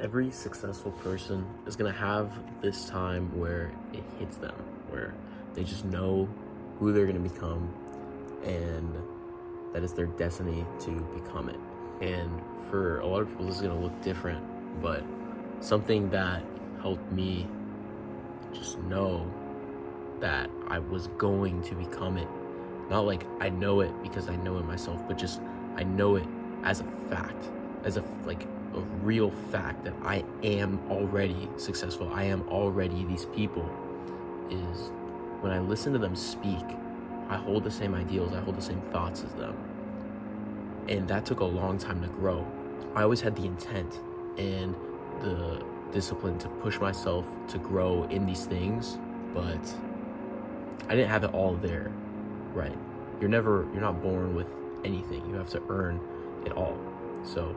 Every successful person is going to have this time where it hits them, where they just know who they're going to become and that it's their destiny to become it. And for a lot of people, this is going to look different, but something that helped me just know that I was going to become it. Not like I know it because I know it myself, but just I know it as a fact, as a real fact that I am already successful. I am already these people. Is when I listen to them speak, I hold the same ideals, I hold the same thoughts as them. And that took a long time to grow. I always had the intent and the discipline to push myself to grow in these things, but I didn't have it all there, right? You're not born with anything. You have to earn it all. So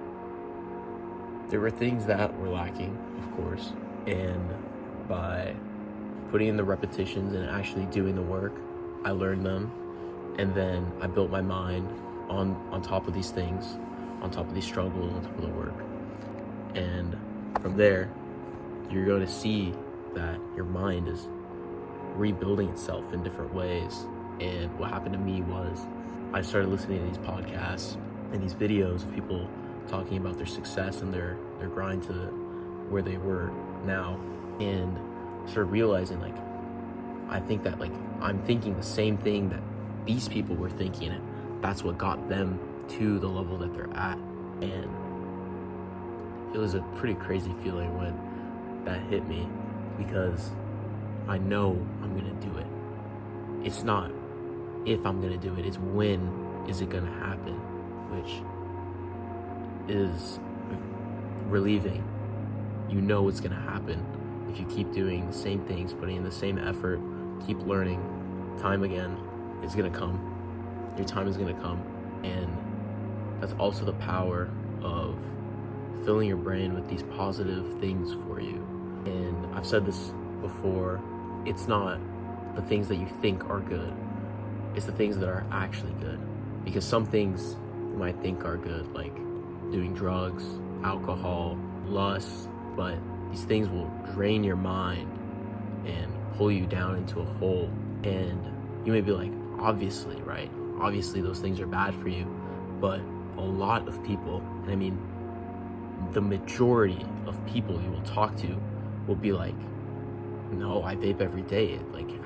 there were things that were lacking, of course, and by putting in the repetitions and actually doing the work, I learned them, and then I built my mind on top of these things, on top of these struggles, on top of the work. And from there, you're going to see that your mind is rebuilding itself in different ways. And what happened to me was I started listening to these podcasts and these videos of people talking about their success and their grind to where they were now, and started realizing I think that I'm thinking the same thing that these people were thinking, and that's what got them to the level that they're at. And it was a pretty crazy feeling when that hit me, because I know I'm gonna do it. It's not if I'm gonna do it, it's when is it gonna happen, which is relieving. You know it's gonna happen if you keep doing the same things, putting in the same effort, keep learning time again. It's gonna come. Your time is gonna come. And that's also the power of filling your brain with these positive things for you. And I've said this before, it's not the things that you think are good, it's the things that are actually good. Because some things you might think are good, like doing drugs, alcohol, lust, but these things will drain your mind and pull you down into a hole. And you may be like, obviously, right? Obviously those things are bad for you. But a lot of people, and I mean the majority of people you will talk to, will be like, no, I vape every day.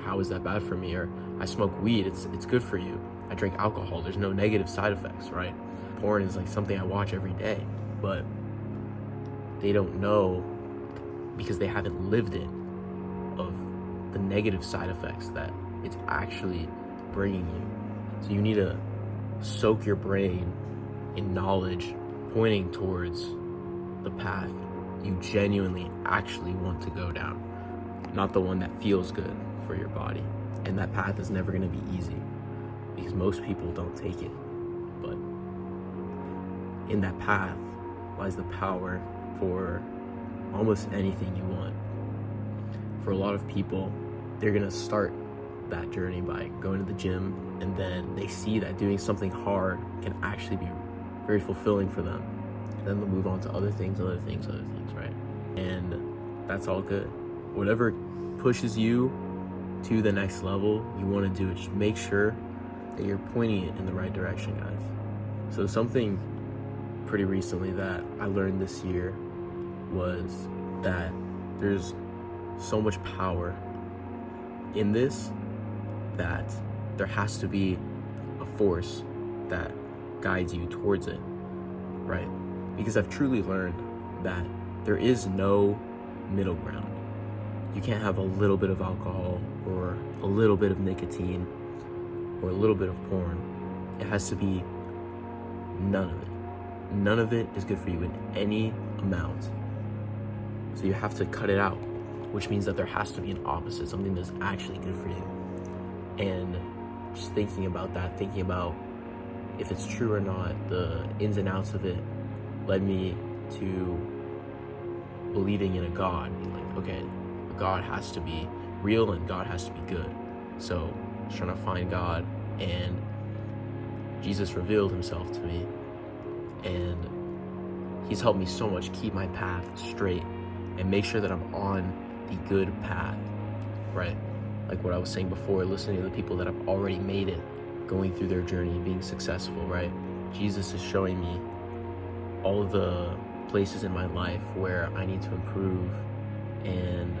How is that bad for me? Or I smoke weed, it's good for you. I drink alcohol, there's no negative side effects, right? Porn is something I watch every day, but they don't know, because they haven't lived it, of the negative side effects that it's actually bringing you. So you need to soak your brain in knowledge pointing towards the path you genuinely actually want to go down, not the one that feels good for your body. And that path is never going to be easy, because most people don't take it. But in that path lies the power for almost anything you want. For a lot of people, they're gonna start that journey by going to the gym, and then they see that doing something hard can actually be very fulfilling for them. And then they'll move on to other things, right? And that's all good. Whatever pushes you to the next level, you wanna do it. Just make sure that you're pointing it in the right direction, guys. So something pretty recently that I learned this year was that there's so much power in this that there has to be a force that guides you towards it, right? Because I've truly learned that there is no middle ground. You can't have a little bit of alcohol or a little bit of nicotine or a little bit of porn. It has to be none of it. None of it is good for you in any amount. So you have to cut it out, which means that there has to be an opposite, something that's actually good for you. And just thinking about that, thinking about if it's true or not, the ins and outs of it led me to believing in a God, being like, okay, God has to be real and God has to be good. So I was trying to find God, and Jesus revealed himself to me, and He's helped me so much keep my path straight and make sure that I'm on the good path, right? Like what I was saying before, listening to the people that have already made it, going through their journey, being successful, right? Jesus is showing me all the places in my life where I need to improve, and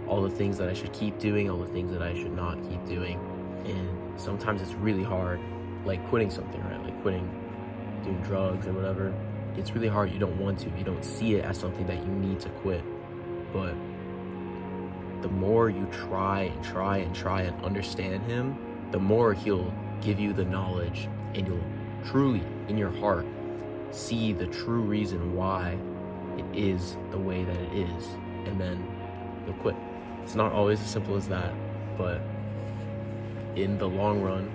all the things that I should keep doing, all the things that I should not keep doing. And sometimes it's really hard, like quitting something, right? Like quitting doing drugs or whatever. It's really hard. You don't want to. You don't see it as something that you need to quit. But the more you try and try and try and understand him, the more he'll give you the knowledge, and you'll truly, in your heart, see the true reason why it is the way that it is, and then you'll quit. It's not always as simple as that, but in the long run,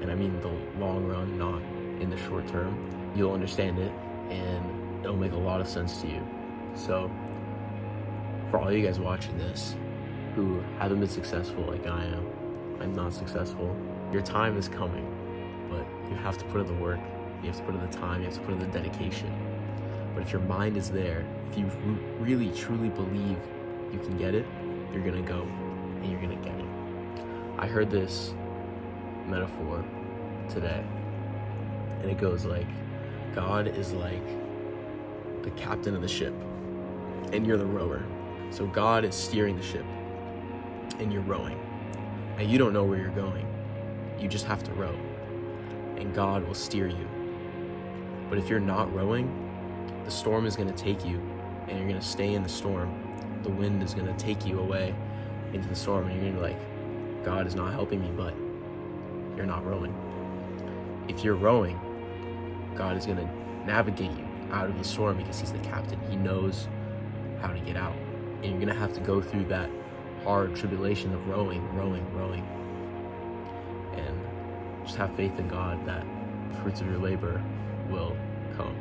and I mean the long run, not in the short term, you'll understand it, and it'll make a lot of sense to you. So for all you guys watching this who haven't been successful like I am, I'm not successful, your time is coming, but you have to put in the work, you have to put in the time, you have to put in the dedication. But if your mind is there, if you really truly believe you can get it, you're gonna go and you're gonna get it. I heard this metaphor today, and it goes like, God is like the captain of the ship and you're the rower. So God is steering the ship and you're rowing, and you don't know where you're going. You just have to row, and God will steer you. But if you're not rowing, the storm is going to take you, and you're going to stay in the storm. The wind is going to take you away into the storm, and you're going to be like, God is not helping me, but you're not rowing. If you're rowing, God is going to navigate you out of the storm because he's the captain. He knows how to get out. And you're going to have to go through that hard tribulation of rowing. And just have faith in God that the fruits of your labor will come.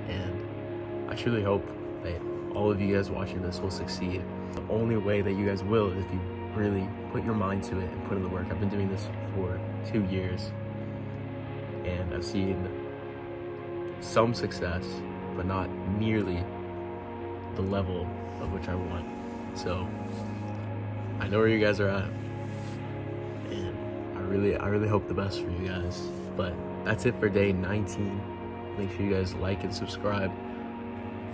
And I truly hope that all of you guys watching this will succeed. The only way that you guys will is if you really put your mind to it and put in the work. I've been doing this for 2 years, and I've seen some success, but not nearly the level of which I want. So I know where you guys are at, and I really hope the best for you guys. But that's it for day 19. Make sure you guys like and subscribe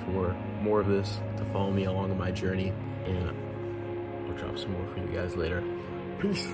for more of this, to follow me along on my journey, and I'll drop some more for you guys later. Peace.